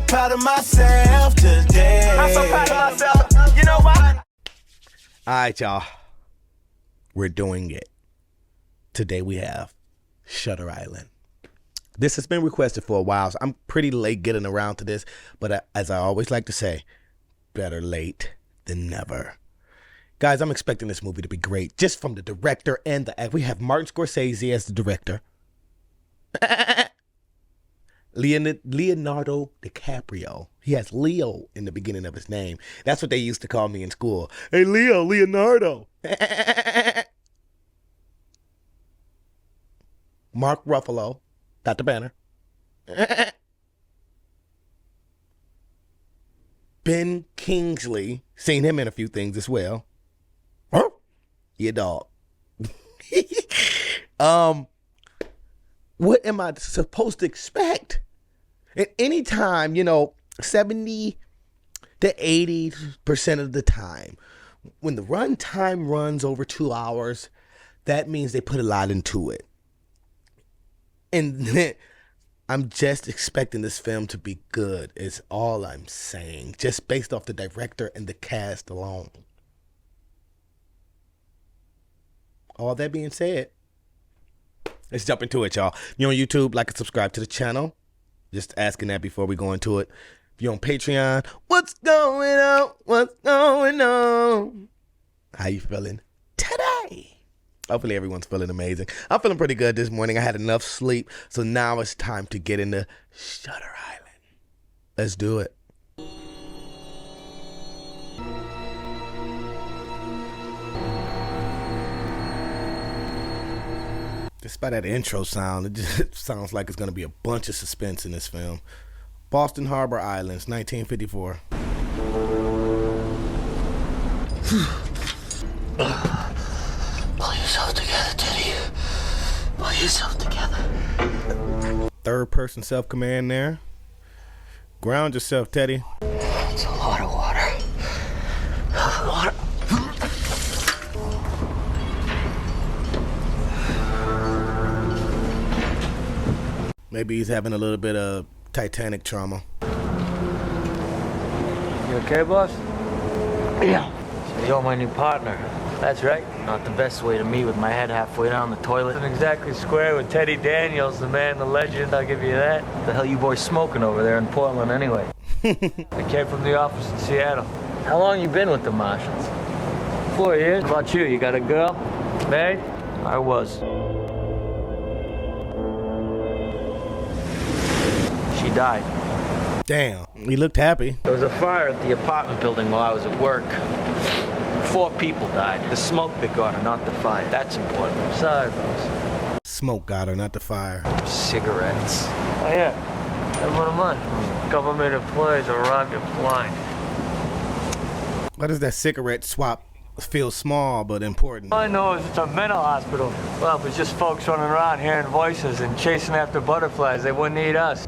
proud of myself today. I'm so proud of myself. You know why? All right, y'all. We're doing it. Today we have Shutter Island. This has been requested for a while, so I'm pretty late getting around to this. But as I always like to say, better late than never. Guys, I'm expecting this movie to be great, just from the director and the act. We have Martin Scorsese as the director. Leonardo DiCaprio. He has Leo in the beginning of his name. That's what they used to call me in school. Hey, Leonardo. Mark Ruffalo. Dr. Banner. Ben Kingsley. Seen him in a few things as well. Huh? Yeah, dog. What am I supposed to expect? At any time, 70 to 80% of the time, when the run time runs over 2 hours, that means they put a lot into it. And I'm just expecting this film to be good, is all I'm saying, just based off the director and the cast alone. All that being said, let's jump into it, y'all. If you're on YouTube, like and subscribe to the channel. Just asking that before we go into it. If you're on Patreon, what's going on? What's going on? How you feeling today? Hopefully everyone's feeling amazing. I'm feeling pretty good this morning. I had enough sleep, so now it's time to get into Shutter Island. Let's do it. Just by that intro sound, it just sounds like it's going to be a bunch of suspense in this film. Boston Harbor Islands, 1954. Pull yourself together, Teddy. Pull yourself together. Third person self-command there. Ground yourself, Teddy. It's a lot of water. Water. Maybe he's having a little bit of Titanic trauma. You okay, boss? Yeah. So you're my new partner. That's right. Not the best way to meet with my head halfway down the toilet. Isn't exactly square with Teddy Daniels, the man, the legend, I'll give you that. The hell you boys smoking over there in Portland anyway? I came from the office in Seattle. How long you been with the Martians? 4 years. How about you? You got a girl? Married? I was. She died. Damn, he looked happy. There was a fire at the apartment building while I was at work. 4 people died. The smoke that got her, not the fire. That's important. I'm sorry, boss. Smoke got her, not the fire. Cigarettes. Oh, yeah. And what am I? Government employees arrived at blind. Why does that cigarette swap feel small but important? All I know is it's a mental hospital. Well, if it's just folks running around hearing voices and chasing after butterflies, they wouldn't need us.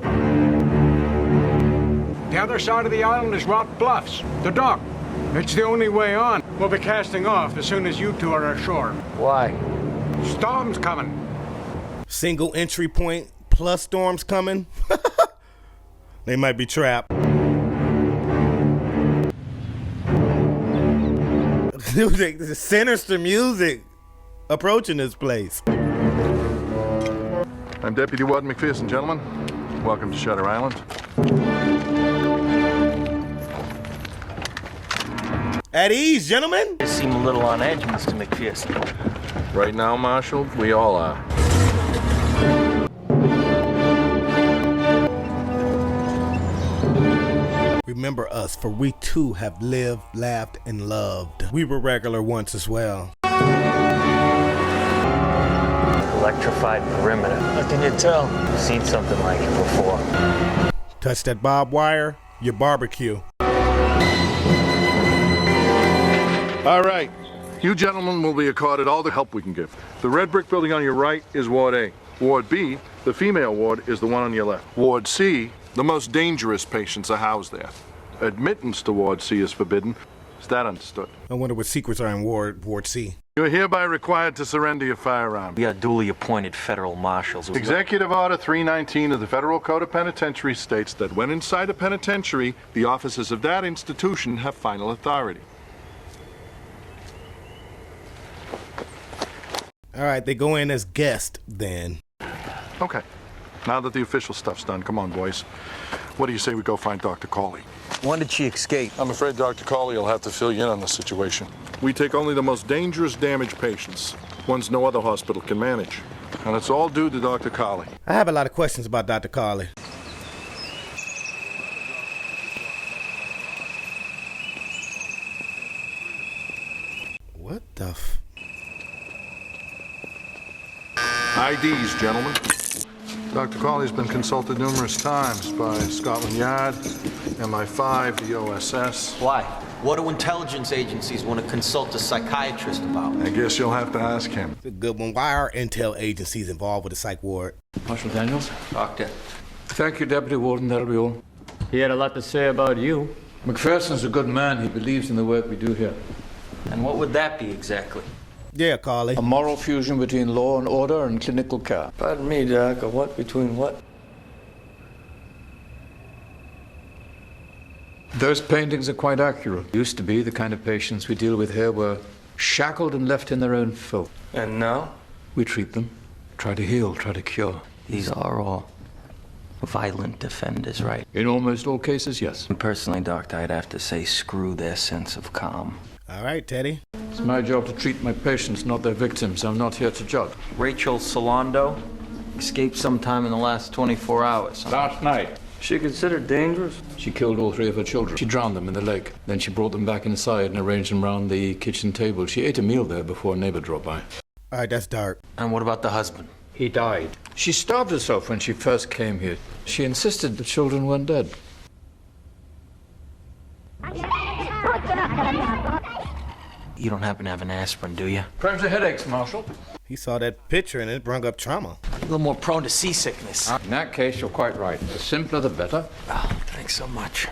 The other side of the island is Rock Bluffs, the dock. It's the only way on. We'll be casting off as soon as you two are ashore. Why? Storm's coming. Single entry point plus storms coming. They might be trapped. This is sinister music approaching this place. I'm Deputy Warden McPherson, gentlemen. Welcome to Shutter Island. At ease, gentlemen. You seem a little on edge, Mr. McPherson. Right now, Marshal, we all are. Remember us, for we too have lived, laughed, and loved. We were regular once as well. Electrified perimeter. How can you tell? I've seen something like it before. Touch that barbed wire, your barbecue. All right. You gentlemen will be accorded all the help we can give. The red brick building on your right is Ward A. Ward B, the female ward, is the one on your left. Ward C, the most dangerous patients are housed there. Admittance to Ward C is forbidden. Is that understood? I wonder what secrets are in Ward C. You're hereby required to surrender your firearm. We are duly appointed federal marshals. Executive Order 319 of the Federal Code of Penitentiary states that when inside a penitentiary, the officers of that institution have final authority. All right, they go in as guests then. Okay. Now that the official stuff's done, come on, boys. What do you say we go find Dr. Cawley? When did she escape? I'm afraid Dr. Cawley will have to fill you in on the situation. We take only the most dangerous damaged patients, ones no other hospital can manage. And it's all due to Dr. Cawley. I have a lot of questions about Dr. Cawley. What the IDs, gentlemen. Dr. Cawley's been consulted numerous times by Scotland Yard, MI5, the OSS. Why? What do intelligence agencies want to consult a psychiatrist about? I guess you'll have to ask him. It's a good one. Why are intel agencies involved with the psych ward? Marshal Daniels? Doctor. Thank you, Deputy Warden. That'll be all. He had a lot to say about you. McPherson's a good man. He believes in the work we do here. And what would that be exactly? Yeah, Cawley. A moral fusion between law and order and clinical care. Pardon me, Doc. A what between what? Those paintings are quite accurate. Used to be the kind of patients we deal with here were shackled and left in their own filth. And now? We treat them, try to heal, try to cure. These are all violent offenders, right? In almost all cases, yes. And personally, Doctor, I'd have to say screw their sense of calm. All right, Teddy. It's my job to treat my patients, not their victims. I'm not here to judge. Rachel Solando escaped sometime in the last 24 hours. Last night. She considered dangerous? She killed all 3 of her children. She drowned them in the lake. Then she brought them back inside and arranged them round the kitchen table. She ate a meal there before a neighbor dropped by. All right, that's dark. And what about the husband? He died. She starved herself when she first came here. She insisted the children weren't dead. You don't happen to have an aspirin, do you? Crimes of headaches, Marshal. He saw that picture and it brought up trauma. A little more prone to seasickness. In that case, you're quite right. The simpler, the better. Oh, thanks so much.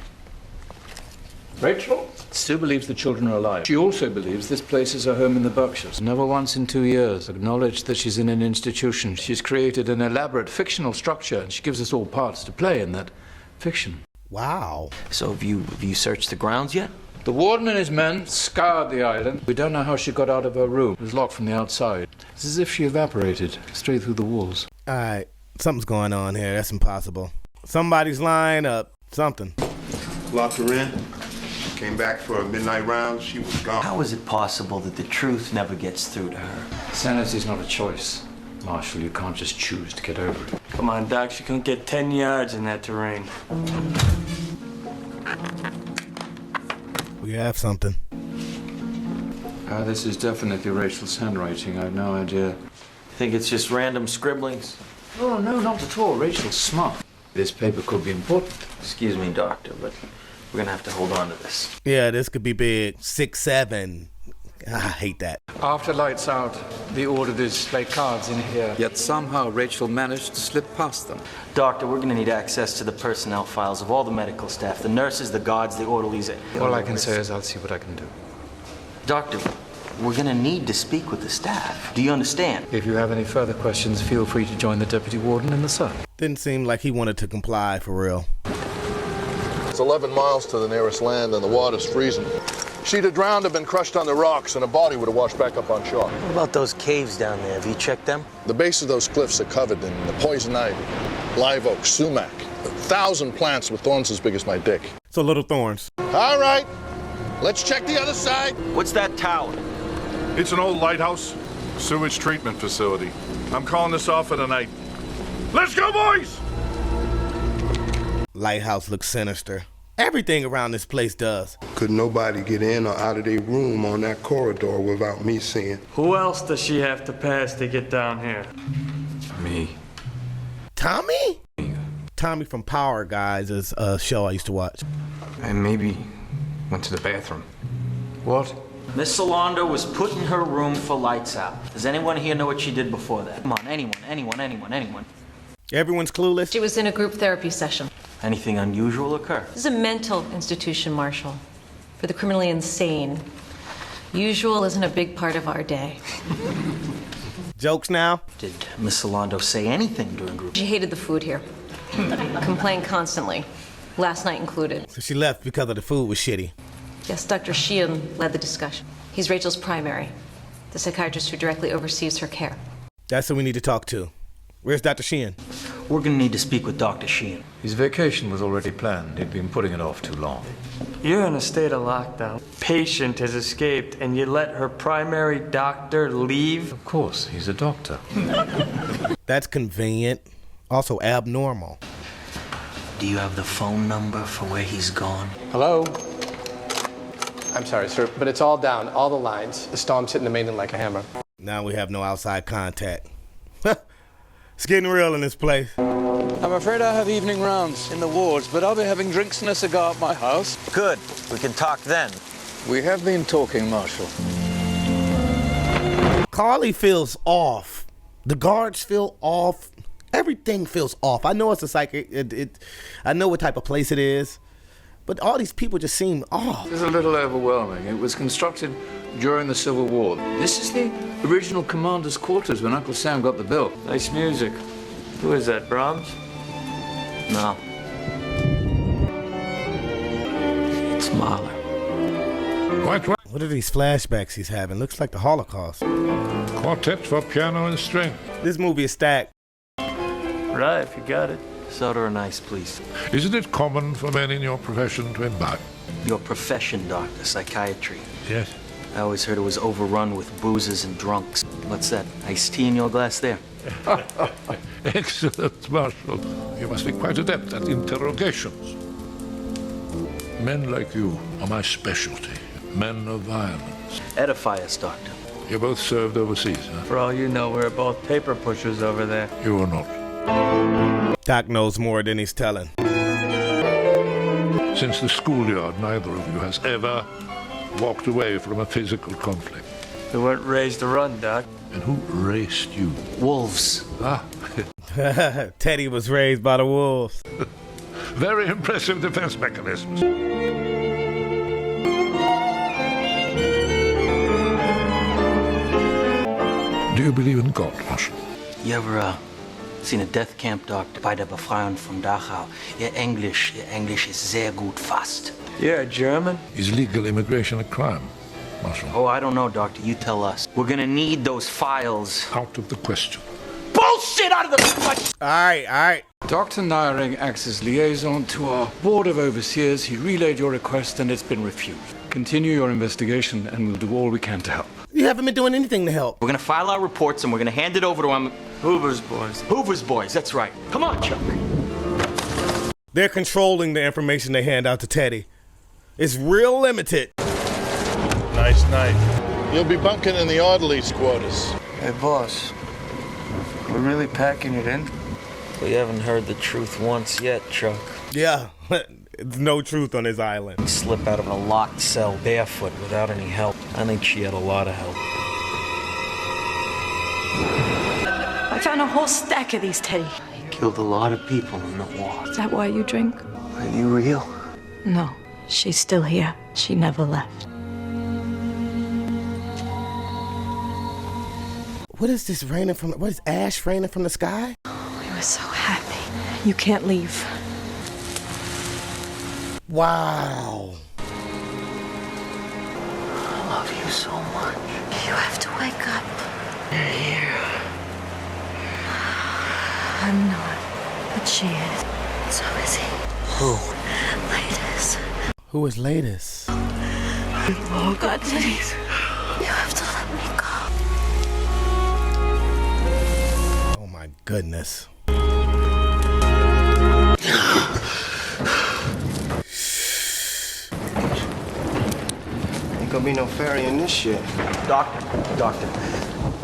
Rachel still believes the children are alive. She also believes this place is her home in the Berkshires. Never once in 2 years acknowledged that she's in an institution. She's created an elaborate fictional structure, and she gives us all parts to play in that fiction. Wow. So have you searched the grounds yet? The warden and his men scoured the island. We don't know how she got out of her room. It was locked from the outside. It's as if she evaporated straight through the walls. All right, something's going on here. That's impossible. Somebody's lying up. Something. Locked her in. Came back for a midnight round. She was gone. How is it possible that the truth never gets through to her? Sanity's not a choice. Marshal, you can't just choose to get over it. Come on, Doc. She couldn't get 10 yards in that terrain. We have something. This is definitely Rachel's handwriting. I have no idea. Think it's just random scribblings? Oh, no, not at all. Rachel's smart. This paper could be important. Excuse me, Doctor, but we're gonna have to hold on to this. Yeah, this could be big. 6, 7. I hate that. After lights out, the auditors play cards in here. Yet somehow Rachel managed to slip past them. Doctor, we're gonna need access to the personnel files of all the medical staff, the nurses, the guards, the orderlies. All I can say is I'll see what I can do. Doctor, we're gonna need to speak with the staff. Do you understand? If you have any further questions, feel free to join the deputy warden in the cell. Didn't seem like he wanted to comply for real. It's 11 miles to the nearest land and the water's freezing. She'd have drowned or been crushed on the rocks and her body would have washed back up on shore. What about those caves down there? Have you checked them? The base of those cliffs are covered in the poison ivy, live oak, sumac, 1,000 plants with thorns as big as my dick. So little thorns. All right, let's check the other side. What's that tower? It's an old lighthouse, sewage treatment facility. I'm calling this off for the night. Let's go, boys! Lighthouse looks sinister. Everything around this place does. Could nobody get in or out of their room on that corridor without me seeing? Who else does she have to pass to get down here? Me. Tommy? Tommy from Power Guys is a show I used to watch. And maybe went to the bathroom. What? Miss Solando was put in her room for lights out. Does anyone here know what she did before that? Come on, anyone. Everyone's clueless. She was in a group therapy session. Anything unusual occur? This is a mental institution, Marshal, for the criminally insane. Usual isn't a big part of our day. Jokes now? Did Miss Solando say anything during group? She hated the food here. Complained constantly. Last night included. So she left because of the food was shitty. Yes, Dr. Sheehan led the discussion. He's Rachel's primary, the psychiatrist who directly oversees her care. That's who we need to talk to. Where's Dr. Sheehan? We're gonna need to speak with Dr. Sheehan. His vacation was already planned. He'd been putting it off too long. You're in a state of lockdown. Patient has escaped, and you let her primary doctor leave? Of course, he's a doctor. That's convenient. Also abnormal. Do you have the phone number for where he's gone? Hello? I'm sorry, sir, but it's all down, all the lines. The storm's hitting the mainland like a hammer. Now we have no outside contact. It's getting real in this place. I'm afraid I have evening rounds in the wards, but I'll be having drinks and a cigar at my house. Good. We can talk then. We have been talking, Marshal. Carly feels off. The guards feel off. Everything feels off. I know it's a psychic. I know what type of place it is, but all these people just seem off. It's a little overwhelming. It was constructed during the Civil War. This is the original commander's quarters when Uncle Sam got the bill. Nice music. Who is that, Brahms? No. It's Mahler. Quite right. What are these flashbacks he's having? Looks like the Holocaust. Quartet for piano and string. This movie is stacked. Right, if you got it. Soda or ice, please. Isn't it common for men in your profession to imbibe? Your profession, doctor, psychiatry. Yes. I always heard it was overrun with boozers and drunks. What's that? Iced tea in your glass there? Excellent, Marshal. You must be quite adept at interrogations. Men like you are my specialty. Men of violence. Edify us, doctor. You both served overseas, huh? For all you know, we're both paper pushers over there. You are not. Doc knows more than he's telling. Since the schoolyard, neither of you has ever walked away from a physical conflict. We weren't raised to run, Doc. And who raced you? Wolves. Ah, Teddy was raised by the wolves. very impressive defense mechanisms. Do you believe in God, Marshal? You ever seen a death camp, doctor? Bei der Befreiung von Dachau. Ihr Englisch ist sehr gut, fast. You're a German? Is legal immigration a crime, Marshal? Oh, I don't know, doctor. You tell us. We're gonna need those files. Out of the question. Bullshit out of the question! All right. Dr. Nyring acts as liaison to our Board of Overseers. He relayed your request and it's been refused. Continue your investigation and we'll do all we can to help. You haven't been doing anything to help. We're gonna file our reports and we're gonna hand it over to Hoover's boys. Hoover's boys, that's right. Come on, Chuck. They're controlling the information they hand out to Teddy. It's real limited. Nice night. You'll be bunking in the orderlies' quarters. Hey, boss. We're really packing it in? We haven't heard the truth once yet, Chuck. Yeah, there's no truth on this island. Slip out of a locked cell barefoot without any help. I think she had a lot of help. I found a whole stack of these, Teddy. Killed a lot of people in the war. Is that why you drink? Are you real? No, she's still here. She never left. What is this raining from? What is ash raining from the sky? We were so happy. You can't leave. Wow. I love you so much. You have to wake up. You're here. I'm not, but she is. So is he. Who? Latest. Who is latest? Oh, God, please. You have to let me go. Oh my goodness. Ain't gonna be no ferrying this shit. Doctor,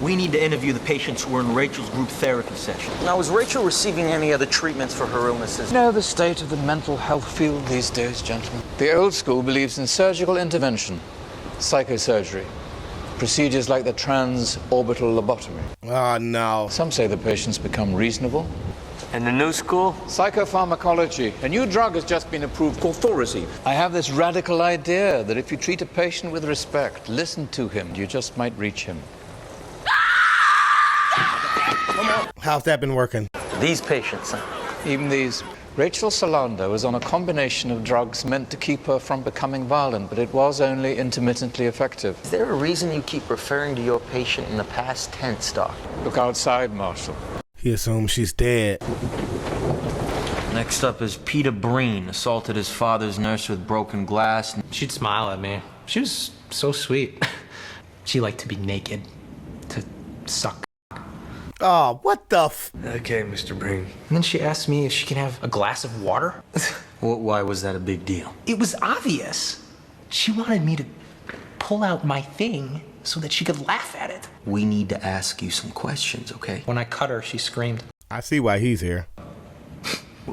we need to interview the patients who were in Rachel's group therapy session. Now, is Rachel receiving any other treatments for her illnesses? You know the state of the mental health field these days, gentlemen? The old school believes in surgical intervention, psychosurgery, procedures like the transorbital lobotomy. Oh no. Some say the patients become reasonable, And the new school? Psychopharmacology. A new drug has just been approved called Thorazine. I have this radical idea that if you treat a patient with respect, listen to him, you just might reach him. How's that been working? These patients, huh? Even these. Rachel Solando was on a combination of drugs meant to keep her from becoming violent, but it was only intermittently effective. Is there a reason you keep referring to your patient in the past tense, Doc? Look outside, Marshal. He assumes she's dead. Next up is Peter Breen, assaulted his father's nurse with broken glass. She'd smile at me. She was so sweet. She liked to be naked, to suck. Oh, what the Okay, Mr. Breen. And then she asked me if she can have a glass of water. Why was that a big deal? It was obvious. She wanted me to pull out my thing so that she could laugh at it. We need to ask you some questions, okay? When I cut her, she screamed. I see why he's here.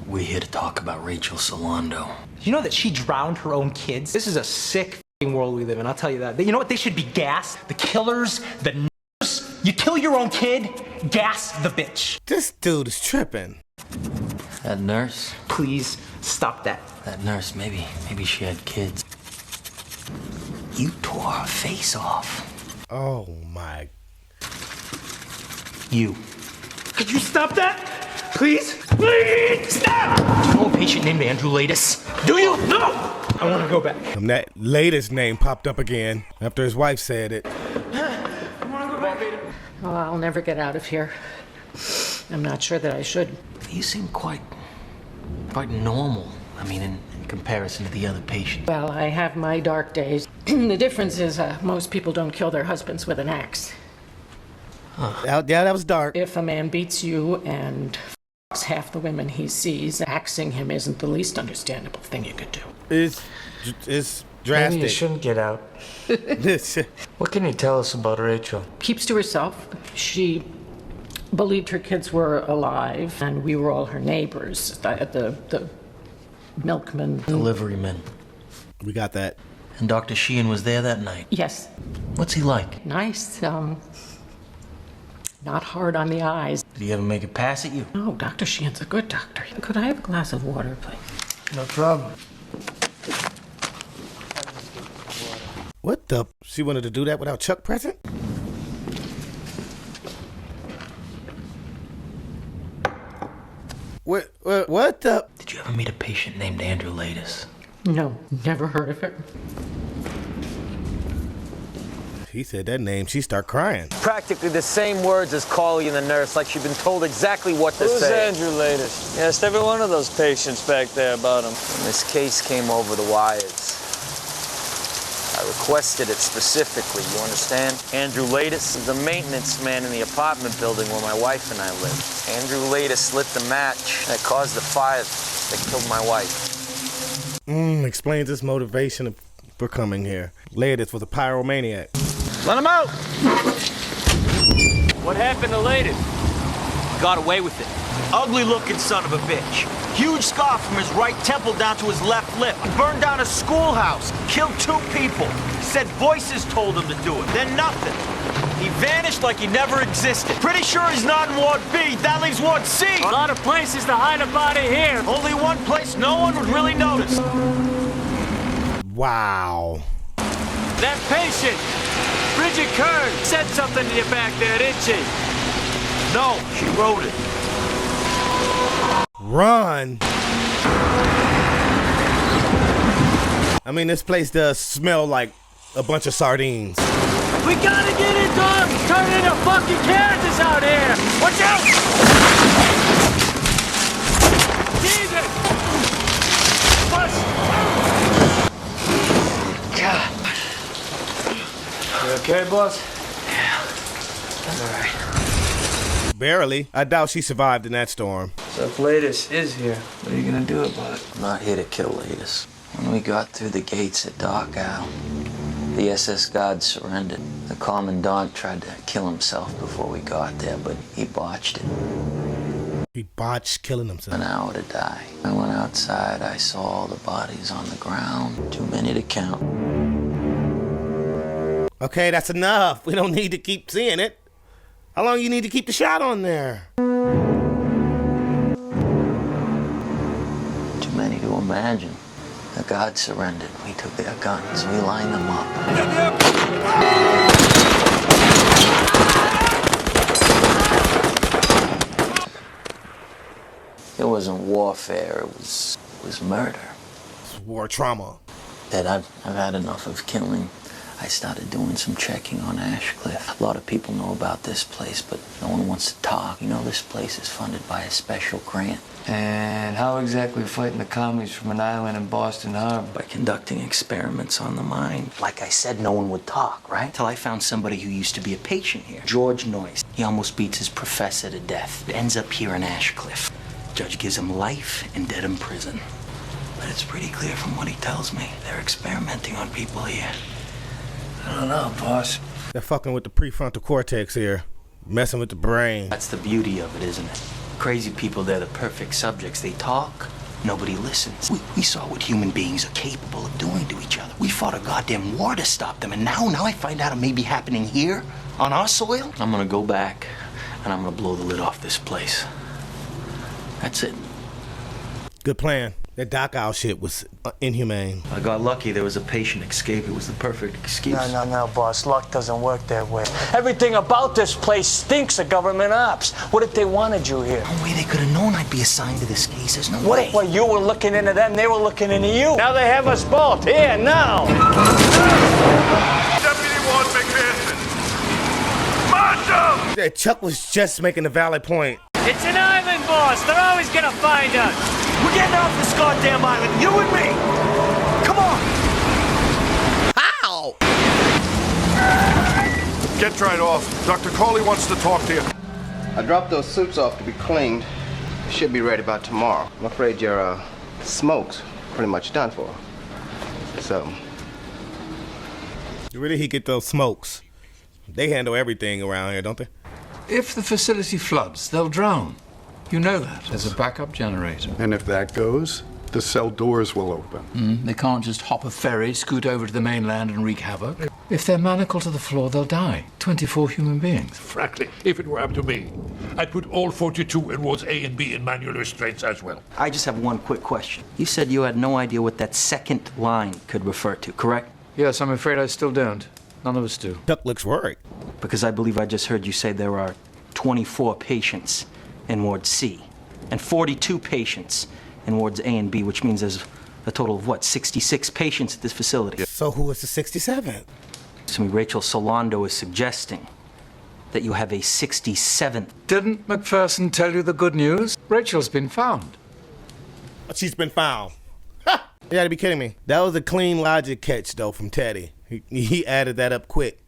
We're here to talk about Rachel Solando. You know that she drowned her own kids? This is a sick world we live in, I'll tell you that. You know what? They should be gassed. The killers, the nurse. You kill your own kid, gas the bitch. This dude is tripping. That nurse? Please, stop that. That nurse, maybe she had kids. You tore her face off. Oh my. You. Could you stop that? Please? Please stop! Do you know a patient named Andrew Latus? Do you? No! I want to go back. And that latest name popped up again after his wife said it. Oh, I'll never get out of here. I'm not sure that I should. You seem quite normal. I mean, in comparison to the other patients. Well, I have my dark days. The difference is most people don't kill their husbands with an axe. Yeah, that was dark. If a man beats you and f***s half the women he sees, axing him isn't the least understandable thing you could do. It's drastic. Maybe you shouldn't get out. What can you tell us about Rachel? Keeps to herself. She believed her kids were alive, and we were all her neighbors. The milkman. Delivery men. We got that. And Dr. Sheehan was there that night? Yes. What's he like? Nice. Not hard on the eyes. Did he ever make a pass at you? No, Dr. Sheehan's a good doctor. Could I have a glass of water, please? No problem. What the? She wanted to do that without Chuck present? What the? Did you ever meet a patient named Andrew Latus? No, never heard of it. He said that name, she start crying. Practically the same words as Carly and the nurse, like she'd been told exactly what to say. Who's Andrew Latus? You asked every one of those patients back there about him. When this case came over the wires, I requested it specifically, you understand? Andrew Latus is the maintenance man in the apartment building where my wife and I live. Andrew Latus lit the match that caused the fire that killed my wife. Explains his motivation for coming here. Latus was a pyromaniac. Let him out! What happened to Latus? Got away with it. Ugly looking son of a bitch. Huge scar from his right temple down to his left lip. Burned down a schoolhouse. Killed 2 people. Said voices told him to do it. Then nothing. He vanished like he never existed. Pretty sure he's not in Ward B. That leaves Ward C. A lot of places to hide a body here. Only one place no one would really notice. Wow. That patient, Bridget Kern, said something to you back there, didn't she? No, she wrote it. Run. I mean, this place does smell like a bunch of sardines. We gotta get it done! Turn into fucking Kansas out here! Watch out! Jesus! Push! God. You okay, boss? Yeah. I'm all right. Barely. I doubt she survived in that storm. So if Latus is here, what are you gonna do about it? I'm not here to kill Latus. When we got through the gates at dark hour, the SS guards surrendered. The commandant tried to kill himself before we got there, but he botched it. He botched killing himself. An hour to die. I went outside, I saw all the bodies on the ground. Too many to count. Okay, that's enough. We don't need to keep seeing it. How long you need to keep the shot on there? imagine? The gods surrendered. We took their guns. We lined them up. It wasn't warfare. It was murder. It's war trauma. That I've had enough of killing. I started doing some checking on Ashcliff. A lot of people know about this place, but no one wants to talk. You know, this place is funded by a special grant. And how exactly fighting the commies from an island in Boston Harbor? By conducting experiments on the mind. Like I said, no one would talk, right? Till I found somebody who used to be a patient here. George Noyce. He almost beats his professor to death. Ends up here in Ashcliff. Judge gives him life and dead in prison. But it's pretty clear from what he tells me. They're experimenting on people here. I don't know, boss. They're fucking with the prefrontal cortex here. Messing with the brain. That's the beauty of it, isn't it? Crazy people, they're the perfect subjects. They talk, nobody listens. We saw what human beings are capable of doing to each other. We fought a goddamn war to stop them, and now I find out it may be happening here, on our soil. I'm gonna go back, and I'm gonna blow the lid off this place. That's it. Good plan. That Doc Owl shit was inhumane. I got lucky. There was a patient escape. It was the perfect excuse. No, boss. Luck doesn't work that way. Everything about this place stinks of government ops. What if they wanted you here? No way they could have known I'd be assigned to this case. There's no way. Well, you were looking into them, they were looking into you. Now they have us both. Here, now. Deputy Ward McPherson. Marshal! Yeah, Chuck was just making a valid point. It's an island, boss. They're always gonna find us. We're getting off this goddamn island, you and me. Come on. How? Get right off. Dr. Coley wants to talk to you. I dropped those suits off to be cleaned. They should be ready by tomorrow. I'm afraid your smoke's pretty much done for. So. Where did he get those smokes? They handle everything around here, don't they? If the facility floods, they'll drown. You know that. There's a backup generator. And if that goes, the cell doors will open. They can't just hop a ferry, scoot over to the mainland and wreak havoc. If they're manacled to the floor, they'll die. 24 human beings. Frankly, if it were up to me, I'd put all 42 in wards A and B in manual restraints as well. I just have one quick question. You said you had no idea what that second line could refer to, correct? Yes, I'm afraid I still don't. None of us do. Chuck looks worried. Because I believe I just heard you say there are 24 patients in Ward C and 42 patients in Wards A and B, which means there's a total of, 66 patients at this facility. So who is the 67th? So Rachel Solando is suggesting that you have a 67th. Didn't McPherson tell you the good news? Rachel's been found. She's been found. Ha! You gotta be kidding me. That was a clean logic catch, though, from Teddy. He added that up quick.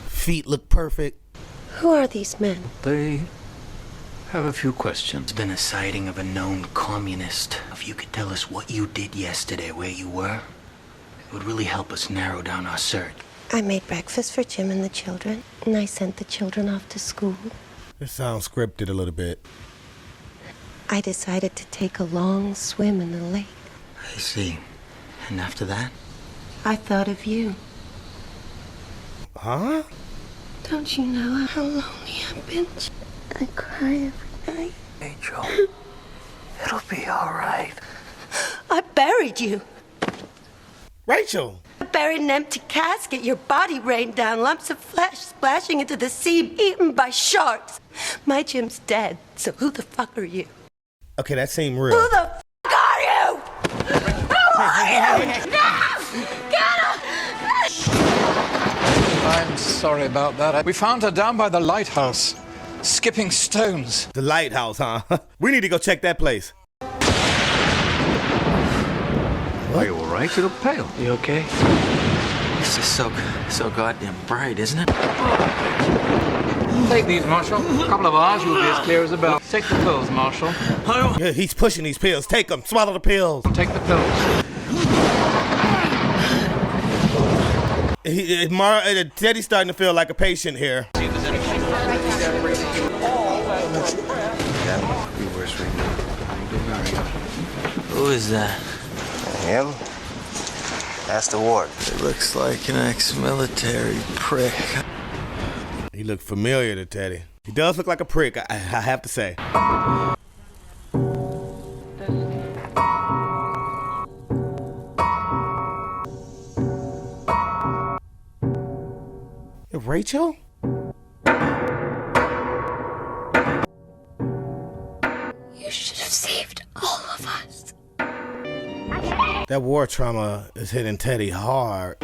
Feet look perfect. Who are these men? They have a few questions. There's been a sighting of a known communist. If you could tell us what you did yesterday, where you were, it would really help us narrow down our search. I made breakfast for Jim and the children, and I sent the children off to school. This sounds scripted a little bit. I decided to take a long swim in the lake. I see. And after that? I thought of you. Huh? Don't you know how lonely I've been? I cry every night. Rachel, it'll be all right. I buried you. Rachel! I buried an empty casket. Your body rained down, lumps of flesh splashing into the sea, eaten by sharks. My Jim's dead, so who the fuck are you? Okay, that seemed real. Who the fuck are you? Who are you? No! Get her! I'm sorry about that. We found her down by the lighthouse, skipping stones. The lighthouse, huh? We need to go check that place. Are you all right? You look pale. You okay? This is so goddamn bright, isn't it? Take these, Marshal. A couple of hours, you'll be as clear as a bell. Take the pills, Marshal. Yeah, he's pushing these pills. Take them. Swallow the pills. Take the pills. Teddy's starting to feel like a patient here. Who is that? Him? That's the ward. It looks like an ex-military prick. He looked familiar to Teddy. He does look like a prick, I have to say. Rachel? You should have saved all of us. That war trauma is hitting Teddy hard.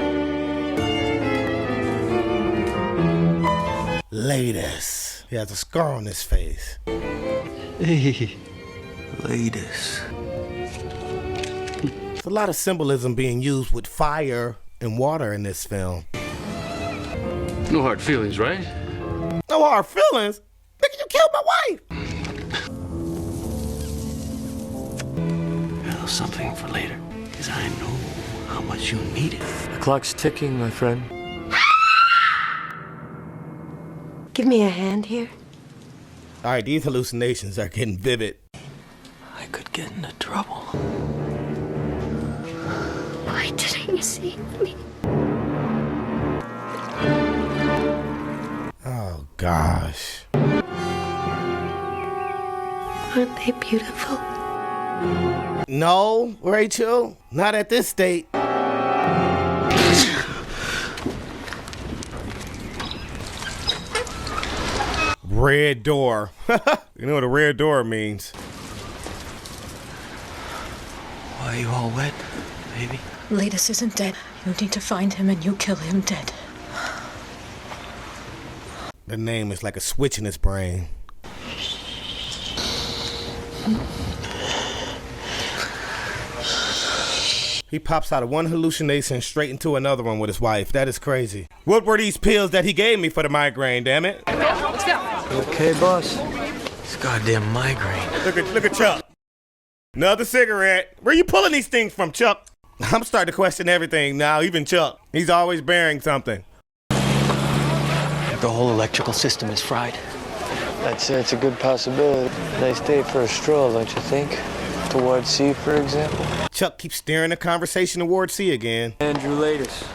Latest. He has a scar on his face. Latest. There's a lot of symbolism being used with fire and water in this film. No hard feelings, right? No hard feelings? Nigga, you killed my wife! A little something for later, because I know how much you need it. The clock's ticking, my friend. Give me a hand here. All right, these hallucinations are getting vivid. I could get into trouble. Why didn't you save me? Oh, gosh. Aren't they beautiful? No, Rachel, not at this state. Red door. You know what a red door means. Why are you all wet, baby? Latest isn't dead. You need to find him and you kill him dead. The name is like a switch in his brain. He pops out of one hallucination straight into another one with his wife. That is crazy. What were these pills that he gave me for the migraine, damn it? Okay, boss. This goddamn migraine. Look at Chuck. Another cigarette. Where you pulling these things from, Chuck? I'm starting to question everything now, even Chuck. He's always bearing something. The whole electrical system is fried. I'd say it's a good possibility. Nice day for a stroll, don't you think? Toward C, for example. Chuck keeps steering the conversation toward C again. Andrew Latest.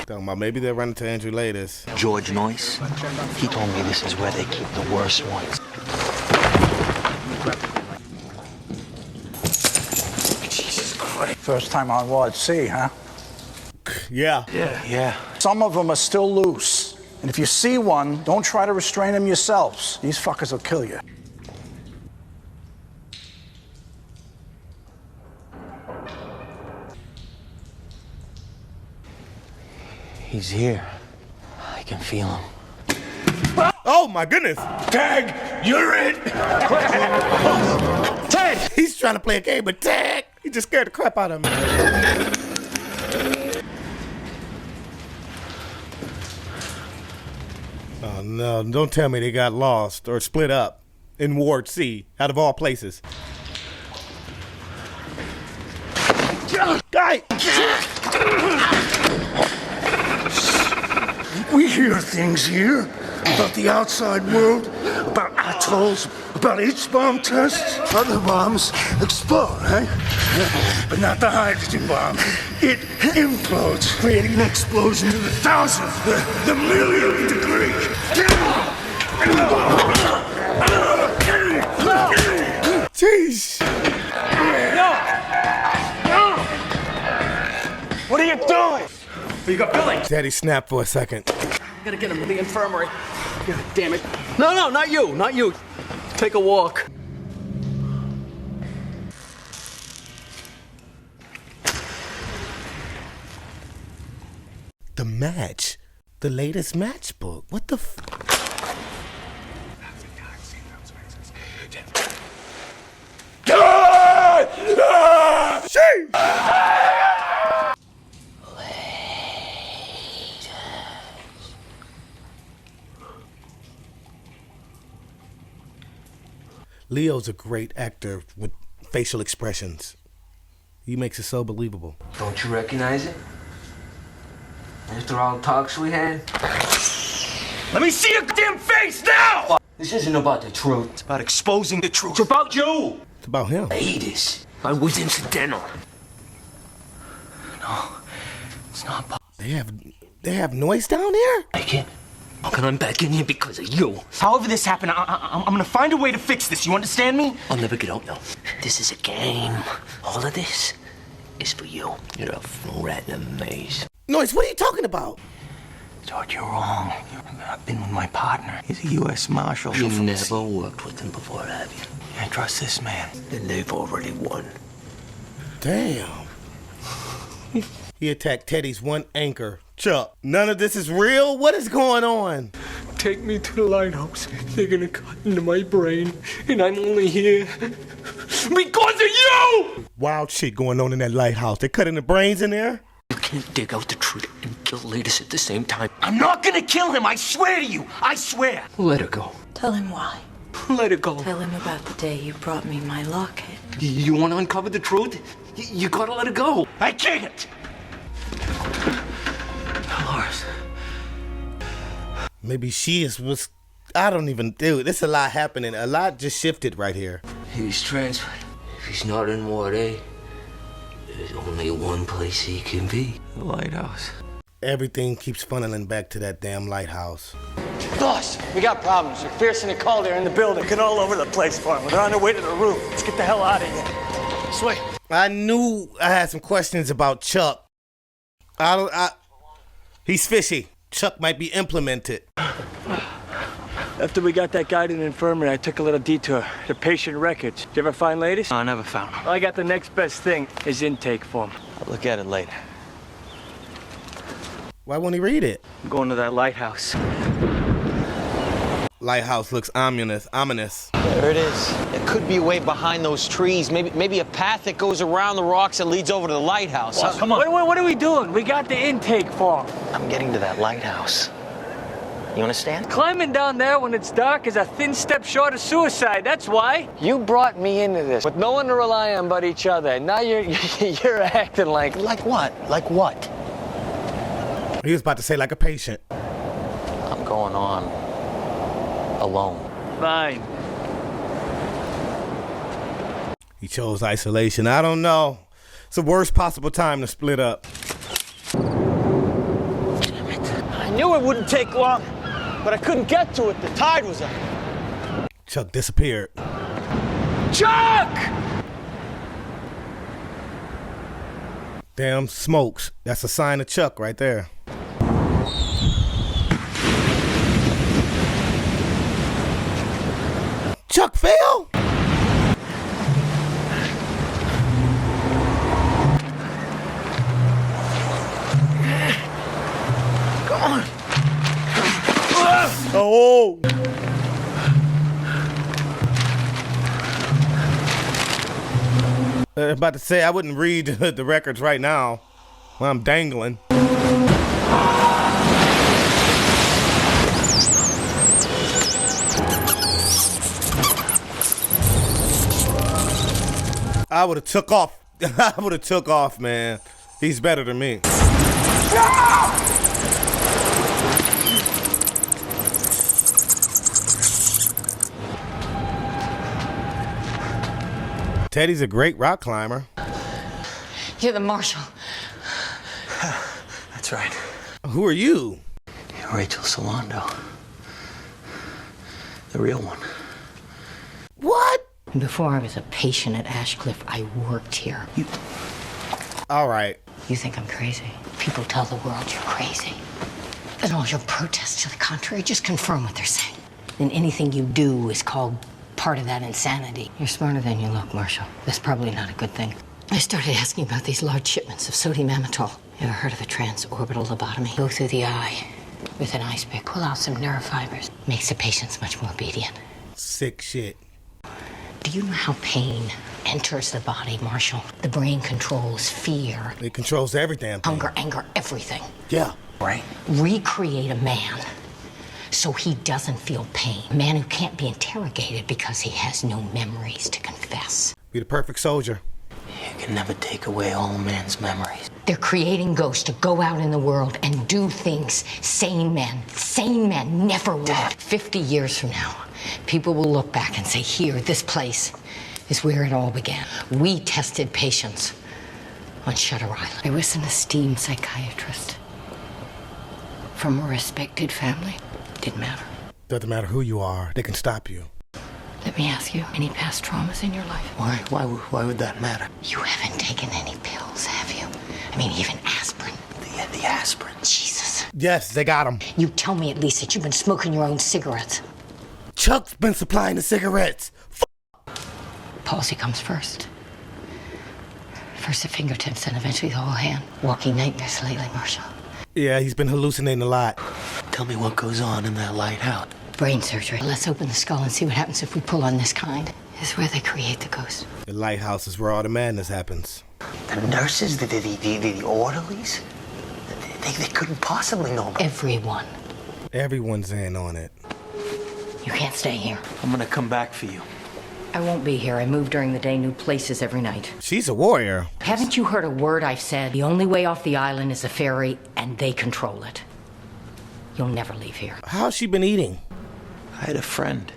Talking about maybe they'll run into Andrew Latest. George Noyce, he told me this is where they keep the worst ones. Jesus Christ. First time on Ward C, huh? Yeah. Yeah. Some of them are still loose. And if you see one, don't try to restrain them yourselves. These fuckers will kill you. He's here. I can feel him. Oh my goodness! Tag, you're it! Ted! He's trying to play a game, but Tag! He just scared the crap out of me. Oh no, don't tell me they got lost or split up in Ward C, out of all places. Guy! We hear things here about the outside world, about atolls, about H-bomb tests. Other bombs explode, eh? But not the hydrogen bomb. It implodes, creating an explosion to the thousandth, the millionth degree. Jeez. No! What are you doing? You got Billy. Daddy snapped for a second. I gotta get him to the infirmary. God damn it. No, not you, not you. Take a walk. The match. The latest matchbook. What the f... Leo's a great actor with facial expressions. He makes it so believable. Don't you recognize it? After all the talks we had? Let me see your damn face now! This isn't about the truth. It's about exposing the truth. It's about you! It's about him. I hate this. I was incidental. No, it's not about... They have noise down there? Back in. And I'm back in here because of you. However this happened, I'm gonna find a way to fix this. You understand me? I'll never get out now. This is a game. All of this is for you. You're a rat in a maze. Noise, what are you talking about? George, you're wrong. I've been with my partner. He's a U.S. Marshal. You've never worked with him before, have you? I trust this man. Then they've already won. Damn. He attacked Teddy's one anchor. Chuck, none of this is real? What is going on? Take me to the lighthouse. They're gonna cut into my brain, and I'm only here because of you! Wild shit going on in that lighthouse. They cutting the brains in there? You can't dig out the truth and kill Latest at the same time. I'm not gonna kill him, I swear to you! I swear! Let her go. Tell him why. Let it go. Tell him about the day you brought me my locket. You want to uncover the truth? You gotta let her go. I can't! Dolores. Maybe was. I don't even do it. There's a lot happening. A lot just shifted right here. He's transferred. If he's not in Ward A, there's only one place he can be. The lighthouse. Everything keeps funneling back to that damn lighthouse. Boss, we got problems. McPherson and Calder are in the building. Looking all over the place for them. They're on their way to the roof. Let's get the hell out of here. Sway. I knew I had some questions about Chuck. He's fishy. Chuck might be implemented. After we got that guy to the infirmary, I took a little detour. The patient records. Did you ever find ladies? No, I never found him. Well, I got the next best thing, his intake form. I'll look at it later. Why won't he read it? I'm going to that lighthouse. Lighthouse looks ominous. There it is. It could be way behind those trees. Maybe a path that goes around the rocks that leads over to the lighthouse. Well, come on. Wait, what are we doing? We got the intake form. I'm getting to that lighthouse. You understand? Climbing down there when it's dark is a thin step short of suicide. That's why. You brought me into this with no one to rely on but each other. And now you're acting like... Like what? Like what? He was about to say like a patient. I'm going on alone. Fine. He chose isolation. I don't know. It's the worst possible time to split up. Damn it. I knew it wouldn't take long, but I couldn't get to it. The tide was up. Chuck disappeared. Chuck! Damn smokes. That's a sign of Chuck right there. Chuck fell? Come on. Oh. I'm about to say I wouldn't read the records right now while I'm dangling. I would have took off. I would have took off, man. He's better than me. Teddy's a great rock climber. You're the marshal. That's right. Who are you? Rachel Solando. The real one. What? Before I was a patient at Ashcliff, I worked here. All right. You think I'm crazy? People tell the world you're crazy. And all your protests to the contrary just confirm what they're saying. Then anything you do is called part of that insanity. You're smarter than you look, Marshall. That's probably not a good thing. I started asking about these large shipments of sodium amytal. You ever heard of a transorbital lobotomy? Go through the eye with an ice pick, pull out some nerve fibers. Makes the patients much more obedient. Sick shit. Do you know how pain enters the body, Marshall? The brain controls fear. It controls every damn thing. Hunger, anger, everything. Yeah. Right? Recreate a man so he doesn't feel pain. A man who can't be interrogated because he has no memories to confess. Be the perfect soldier. You can never take away all man's memories. They're creating ghosts to go out in the world and do things sane men never would. 50 years from now, people will look back and say, here, this place is where it all began. We tested patients on Shutter Island. I was an esteemed psychiatrist from a respected family. Didn't matter. Doesn't matter who you are, they can stop you. Let me ask you, any past traumas in your life? Why would that matter? You haven't taken any pills, have you? I mean, even aspirin. The aspirin. Jesus. Yes, they got him. You tell me at least that you've been smoking your own cigarettes. Chuck's been supplying the cigarettes. Palsy comes first. First the fingertips, and eventually the whole hand. Walking nightmares lately, Marshall. Yeah, he's been hallucinating a lot. Tell me what goes on in that lighthouse. Brain surgery. Let's open the skull and see what happens if we pull on this kind. This is where they create the ghost. The lighthouse is where all the madness happens. The nurses, the orderlies, they couldn't possibly know. Everyone. Everyone's in on it. You can't stay here. I'm gonna come back for you. I won't be here. I move during the day, new places every night. She's a warrior. Haven't you heard a word I've said? The only way off the island is a ferry, and they control it. You'll never leave here. How's she been eating? I had a friend.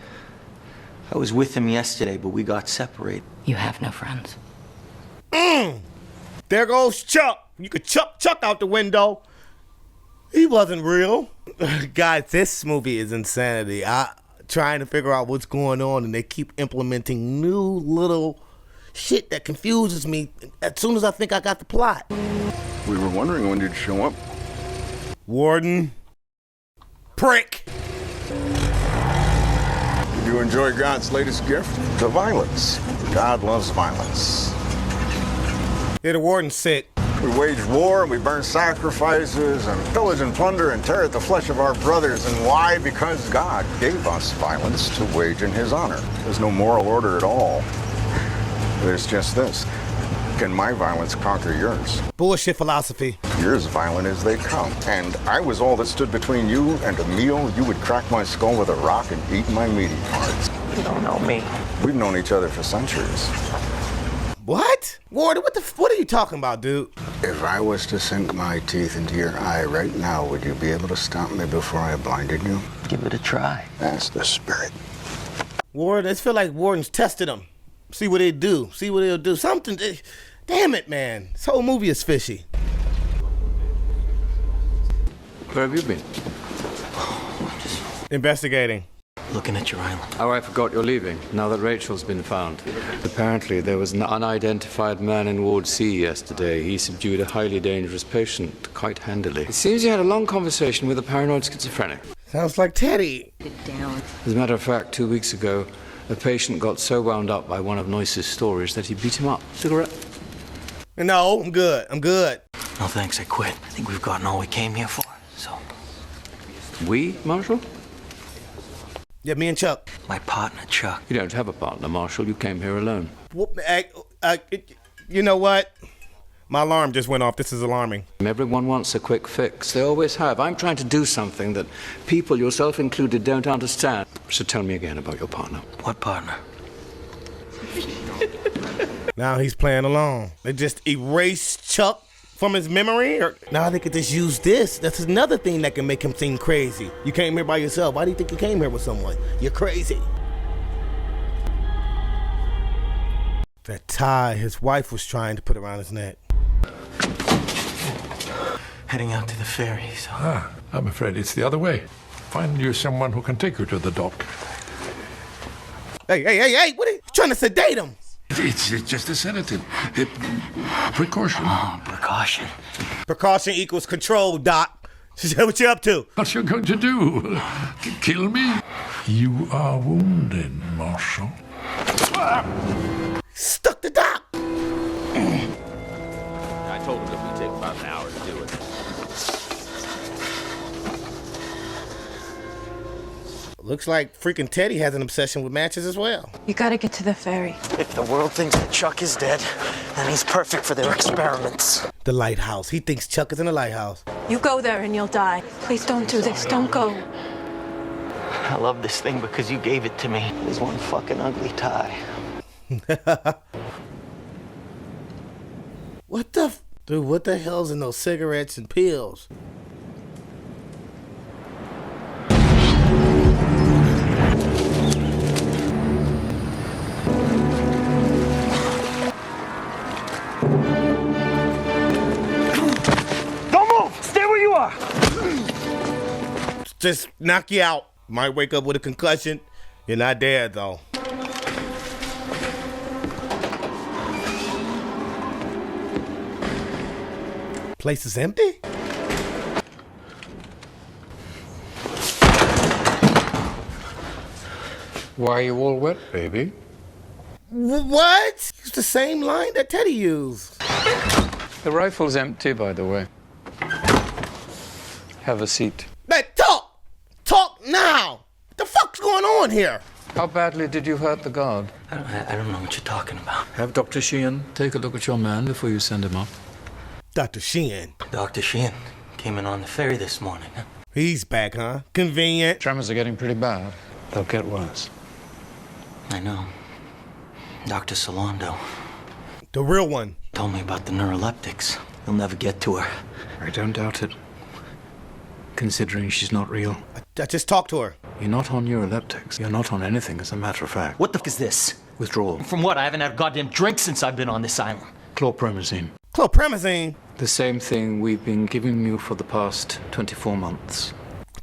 I was with him yesterday, but we got separated. You have no friends. There goes Chuck. You could chuck Chuck out the window. He wasn't real. Guys, this movie is insanity. Trying to figure out what's going on, and they keep implementing new little shit that confuses me as soon as I think I got the plot. We were wondering when you'd show up. Warden. Prick. Did you enjoy God's latest gift? The violence. God loves violence. Yeah, the warden's sick. We wage war and we burn sacrifices and pillage and plunder and tear at the flesh of our brothers. And why? Because God gave us violence to wage in his honor. There's no moral order at all. There's just this. Can my violence conquer yours? Bullshit philosophy. You're as violent as they come. And I was all that stood between you and a meal. You would crack my skull with a rock and eat my meaty parts. You don't know me. We've known each other for centuries. What? Warden, what are you talking about, dude? If I was to sink my teeth into your eye right now, would you be able to stop me before I blinded you? Give it a try. That's the spirit. Warden, I feel like Warden's tested him. See what they do. See what they'll do. Something. Damn it, man. This whole movie is fishy. Where have you been? Investigating. Looking at your island. Oh, I forgot you're leaving, now that Rachel's been found. Apparently, there was an unidentified man in Ward C yesterday. He subdued a highly dangerous patient quite handily. It seems he had a long conversation with a paranoid schizophrenic. Sounds like Teddy. Get down. As a matter of fact, 2 weeks ago, a patient got so wound up by one of Noyce's stories that he beat him up. Cigarette? No, I'm good. I'm good. No thanks, I quit. I think we've gotten all we came here for, so. We, Marshall? Yeah, me and Chuck. My partner, Chuck. You don't have a partner, Marshall. You came here alone. You know what? My alarm just went off. This is alarming. Everyone wants a quick fix. They always have. I'm trying to do something that people, yourself included, don't understand. So tell me again about your partner. What partner? Now he's playing along. They just erased Chuck from his memory? Or now they could just use this. That's another thing that can make him seem crazy. You came here by yourself. Why do you think you came here with someone? You're crazy. That tie his wife was trying to put around his neck. Heading out to the ferry, so. I'm afraid it's the other way. Find you someone who can take you to the dock. Hey, what are you trying to sedate him? It's just a sedative. Precaution. Oh, precaution. Precaution equals control, Doc. What you up to? What you going to do? Kill me? You are wounded, Marshal. Stuck the Doc. I told him it would take about an hour to do it. Looks like freaking Teddy has an obsession with matches as well. You gotta get to the ferry. If the world thinks that Chuck is dead, then he's perfect for their experiments. The lighthouse. He thinks Chuck is in the lighthouse. You go there and you'll die. Please don't do this. Don't go. I love this thing because you gave it to me. It was one fucking ugly tie. What the dude, what the hell's in those cigarettes and pills? Don't move! Stay where you are! Just knock you out. Might wake up with a concussion. You're not dead though. Place is empty? Why are you all wet, baby? What? It's the same line that Teddy used. The rifle's empty, by the way. Have a seat. Hey, talk! Talk now! What the fuck's going on here? How badly did you hurt the guard? I don't know what you're talking about. Have Dr. Sheehan take a look at your man before you send him up. Dr. Sheehan. Dr. Sheehan came in on the ferry this morning. Huh? He's back, huh? Convenient. Tremors are getting pretty bad. They'll get worse. I know. Dr. Salondo. The real one. Told me about the neuroleptics. He'll never get to her. I don't doubt it. Considering she's not real. I just talked to her. You're not on neuroleptics. You're not on anything, as a matter of fact. What the f is this? Withdrawal. From what? I haven't had a goddamn drink since I've been on this island. Chlorpromazine. Chlorpromazine? The same thing we've been giving you for the past 24 months.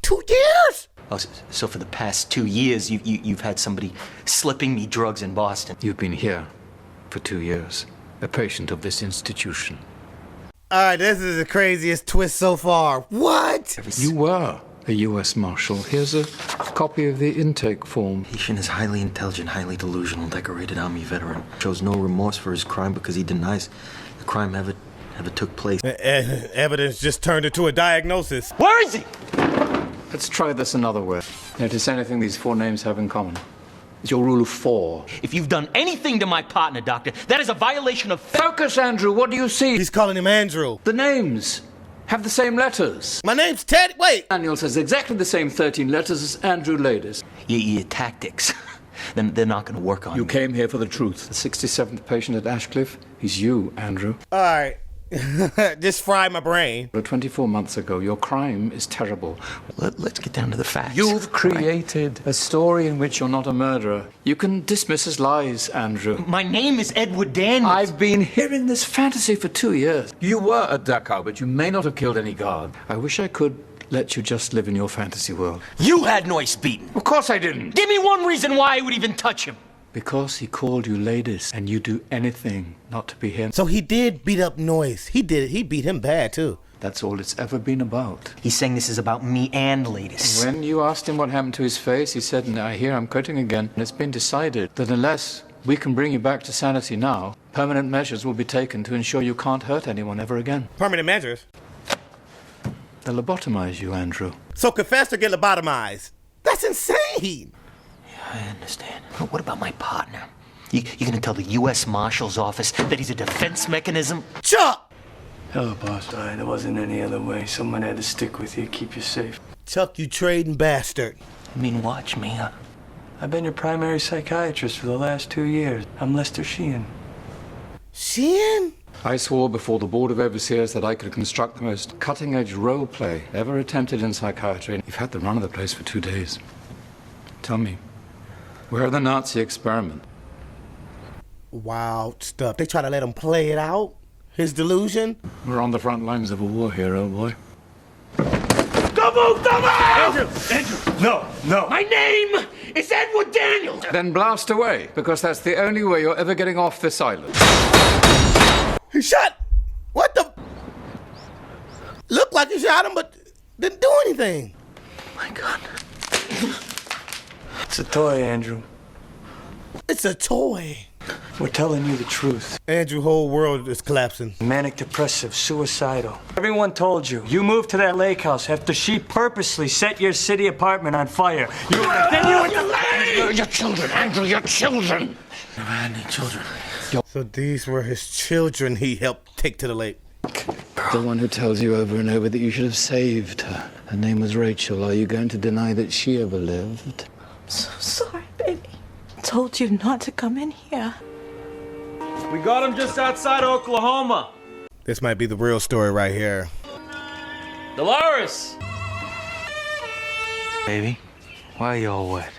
2 years? Oh, so for the past 2 years, you've had somebody slipping me drugs in Boston. You've been here for 2 years. A patient of this institution. Alright, this is the craziest twist so far. What? You were a U.S. Marshal. Here's a copy of the intake form. Patient is highly intelligent, highly delusional, decorated Army veteran. Shows no remorse for his crime because he denies the crime ever took place. Evidence just turned into a diagnosis. Where is he? Let's try this another way. Notice anything these 4 names have in common. It's your rule of 4. If you've done anything to my partner, Doctor, that is a violation of... Focus, Andrew. What do you see? He's calling him Andrew. The names have the same letters. My name's Ted. Wait. Daniels has exactly the same 13 letters as Andrew Ladies. Your tactics, then they're not going to work on You me. came here for the truth. The 67th patient at Ashcliffe, he's you, Andrew. Alright. Just fry my brain. 24 months ago, your crime is terrible. Let's get down to the facts. You've created a story in which you're not a murderer. You can dismiss as lies, Andrew. My name is Edward Daniels. I've been hearing this fantasy for 2 years. You were at Dachau, but you may not have killed any guard. I wish I could let you just live in your fantasy world. You had Noyce beaten. Of course I didn't. Give me one reason why I would even touch him. Because he called you ladies, and you do anything not to be him. So he did beat up Noyce. He did it. He beat him bad, too. That's all it's ever been about. He's saying this is about me and Ladis. When you asked him what happened to his face, he said, and I hear I'm quoting again, it's been decided that unless we can bring you back to sanity now, permanent measures will be taken to ensure you can't hurt anyone ever again. Permanent measures? They'll lobotomize you, Andrew. So confess or get lobotomized? That's insane! I understand. But what about my partner? You gonna tell the U.S. Marshal's office that he's a defense mechanism? Chuck! Hello, boss. Sorry, there wasn't any other way. Someone had to stick with you, keep you safe. Chuck, you trading bastard. I mean, watch me, huh? I've been your primary psychiatrist for the last 2 years. I'm Lester Sheehan. Sheehan? I swore before the Board of Overseers that I could construct the most cutting-edge role play ever attempted in psychiatry. You've had the run of the place for 2 days. Tell me, where are the Nazi experiment? Wild stuff. They try to let him play it out? His delusion? We're on the front lines of a war here, old boy. Double! Andrew! No! My name is Edward Daniels! Then blast away, because that's the only way you're ever getting off this island. He shot! What the? Looked like he shot him, but didn't do anything. My God. It's a toy, Andrew. It's a toy. We're telling you the truth. Andrew, whole world is collapsing. Manic depressive, suicidal. Everyone told you. You moved to that lake house after she purposely set your city apartment on fire. Your children, Andrew, your children. Never had any children. So these were his children he helped take to the lake. The one who tells you over and over that you should have saved her. Her name was Rachel. Are you going to deny that she ever lived? I'm so sorry, baby. I told you not to come in here. We got him just outside Oklahoma. This might be the real story right here. Dolores! Baby, why are you all wet?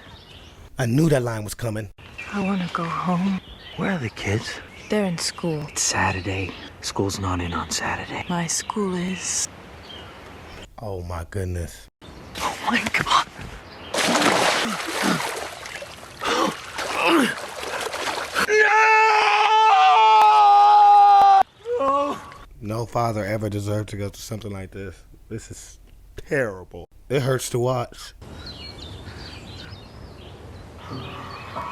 I knew that line was coming. I want to go home. Where are the kids? They're in school. It's Saturday. School's not in on Saturday. My school is. Oh my goodness. Oh my God. No father ever deserved to go through something like this. This is terrible. It hurts to watch.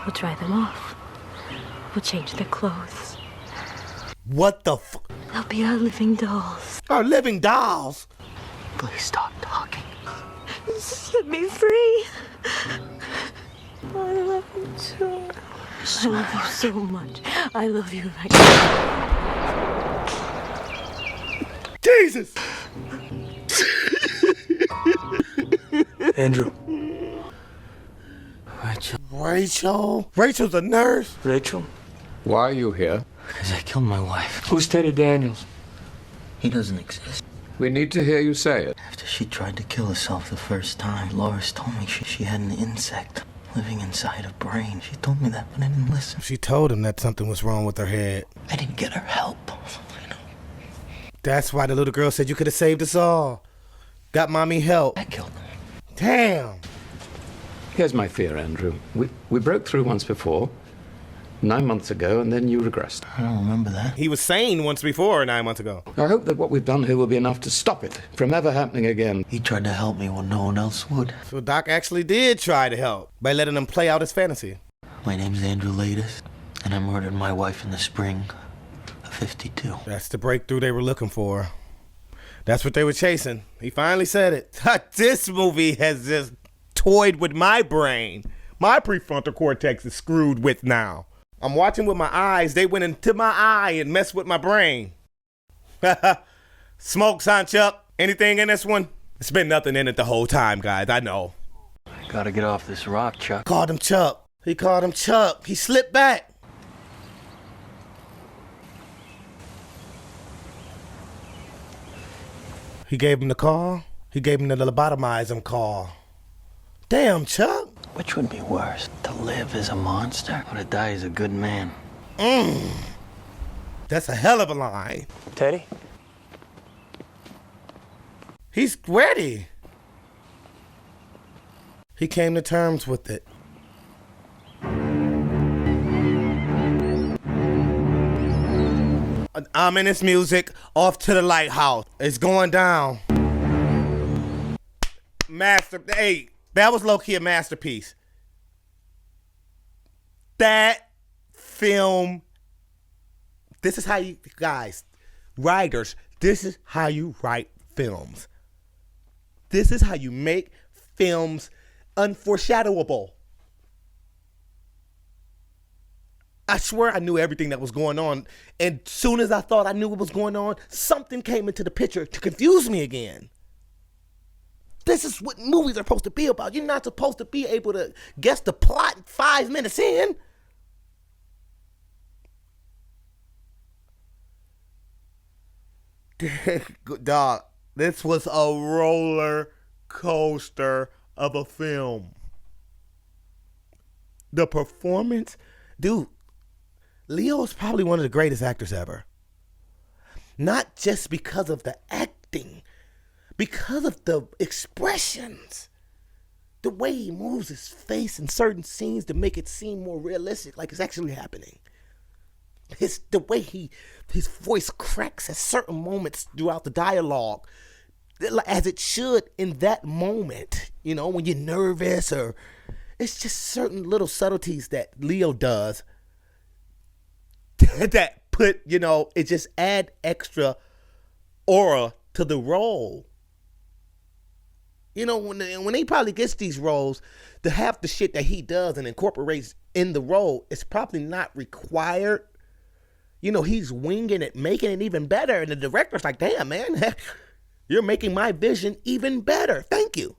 We'll dry them off. We'll change their clothes. What the f? They'll be our living dolls. Our living dolls? Please stop talking. Set me free. I love you too. I love you so much. I love you right now. Jesus! Andrew. Rachel? Rachel's a nurse? Rachel? Why are you here? Because I killed my wife. Who's Teddy Daniels? He doesn't exist. We need to hear you say it. After she tried to kill herself the first time, Loris told me she had an insect living inside her brain. She told me that, but I didn't listen. She told him that something was wrong with her head. I didn't get her help. That's why the little girl said you could have saved us all. Got mommy help. I killed her. Damn. Here's my fear, Andrew. We broke through once before, 9 months ago, and then you regressed. I don't remember that. He was sane once before 9 months ago. I hope that what we've done here will be enough to stop it from ever happening again. He tried to help me when no one else would. So Doc actually did try to help by letting him play out his fantasy. My name's Andrew Latest, and I murdered my wife in the spring of 52. That's the breakthrough they were looking for. That's what they were chasing. He finally said it. This movie has just toyed with my brain. My prefrontal cortex is screwed with now. I'm watching with my eyes. They went into my eye and messed with my brain. Smokes, huh, Chuck? Anything in this one? It's been nothing in it the whole time, guys. I know. Gotta get off this rock, Chuck. Called him Chuck. He called him Chuck. He slipped back. He gave him the call. He gave him the lobotomize him call. Damn, Chuck. Which would be worse, to live as a monster or to die as a good man? That's a hell of a line. Teddy? He's ready. He came to terms with it. Ominous music, off to the lighthouse. It's going down. Hey, that was low-key a masterpiece. That film, this is how you, guys, writers, this is how you write films. This is how you make films unforeshadowable. I swear I knew everything that was going on, and soon as I thought I knew what was going on, something came into the picture to confuse me again. This is what movies are supposed to be about. You're not supposed to be able to guess the plot 5 minutes in. Dog, this was a roller coaster of a film. The performance, dude, Leo's probably one of the greatest actors ever. Not just because of the acting, because of the expressions. The way he moves his face in certain scenes to make it seem more realistic, like it's actually happening. The way his voice cracks at certain moments throughout the dialogue, as it should in that moment, you know, when you're nervous, or it's just certain little subtleties that Leo does that put, you know, it just add extra aura to the role. You know, when he probably gets these roles, the half the shit that he does and incorporates in the role is probably not required. You know, he's winging it, making it even better. And the director's like, damn, man, you're making my vision even better. Thank you.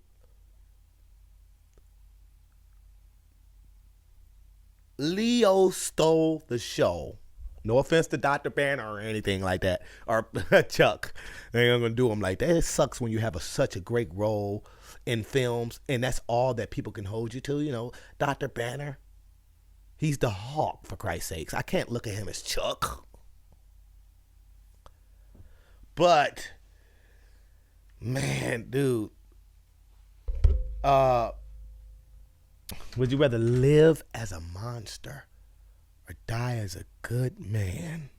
Leo stole the show. No offense to Dr. Banner or anything like that. Or Chuck. They ain't gonna do him like that. It sucks when you have such a great role in films and that's all that people can hold you to. You know, Dr. Banner, he's the Hawk, for Christ's sakes. I can't look at him as Chuck. But, man, dude. Would you rather live as a monster or die as a good man?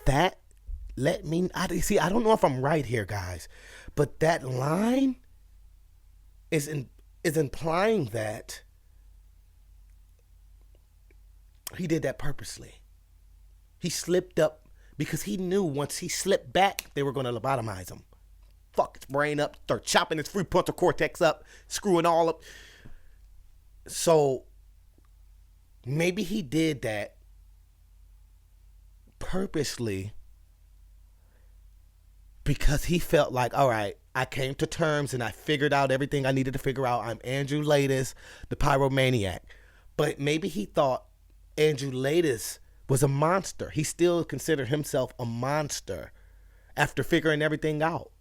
That let me, I don't know if I'm right here, guys, but that line is is implying that he did that purposely. He slipped up because he knew once he slipped back, they were going to lobotomize him. Fuck his brain up, start chopping his prefrontal cortex up, screwing all up. So maybe he did that purposely because he felt like, all right, I came to terms and I figured out everything I needed to figure out. I'm Andrew Latis, the pyromaniac. But maybe he thought Andrew Latis was a monster. He still considered himself a monster after figuring everything out.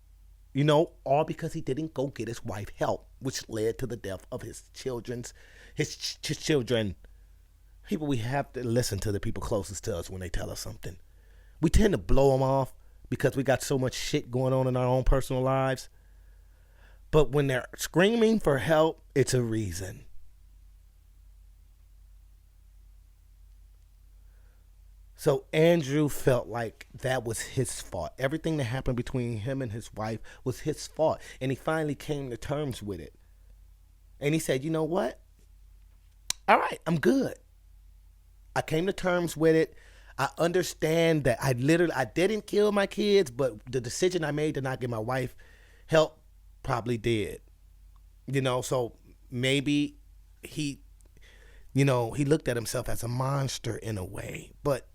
You know, all because he didn't go get his wife help, which led to the death of his children. People, we have to listen to the people closest to us when they tell us something. We tend to blow them off because we got so much shit going on in our own personal lives. But when they're screaming for help, it's a reason. So Andrew felt like that was his fault. Everything that happened between him and his wife was his fault. And he finally came to terms with it. And he said, you know what? All right, I'm good. I came to terms with it. I understand that I didn't kill my kids, but the decision I made to not give my wife help probably did. You know, so maybe he looked at himself as a monster in a way. But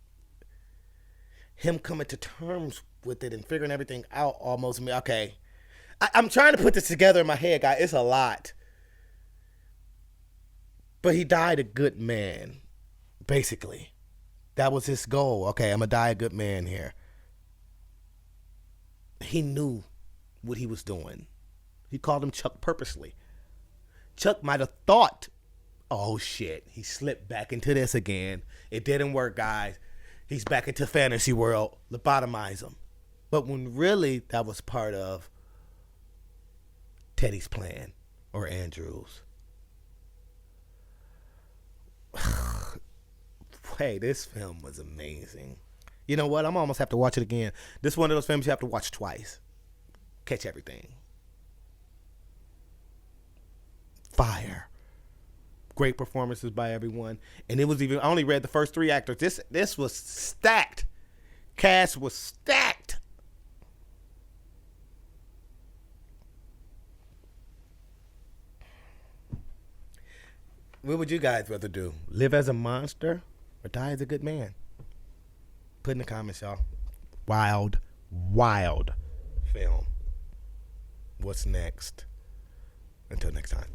him coming to terms with it and figuring everything out almost me. Okay, I'm trying to put this together in my head, guys. It's a lot. But he died a good man, basically. That was his goal. Okay, I'm going to die a good man here. He knew what he was doing. He called him Chuck purposely. Chuck might have thought, oh shit, he slipped back into this again. It didn't work, guys. He's back into fantasy world. Lobotomize him. But when really that was part of Teddy's plan or Andrew's. Hey, this film was amazing. You know what? I'm almost have to watch it again. This is one of those films you have to watch twice. Catch everything. Fire. Great performances by everyone. And it was even, I only read the first 3 actors. This was stacked. Cast was stacked. What would you guys rather do? Live as a monster or die as a good man? Put in the comments, y'all. Wild, wild film. What's next? Until next time.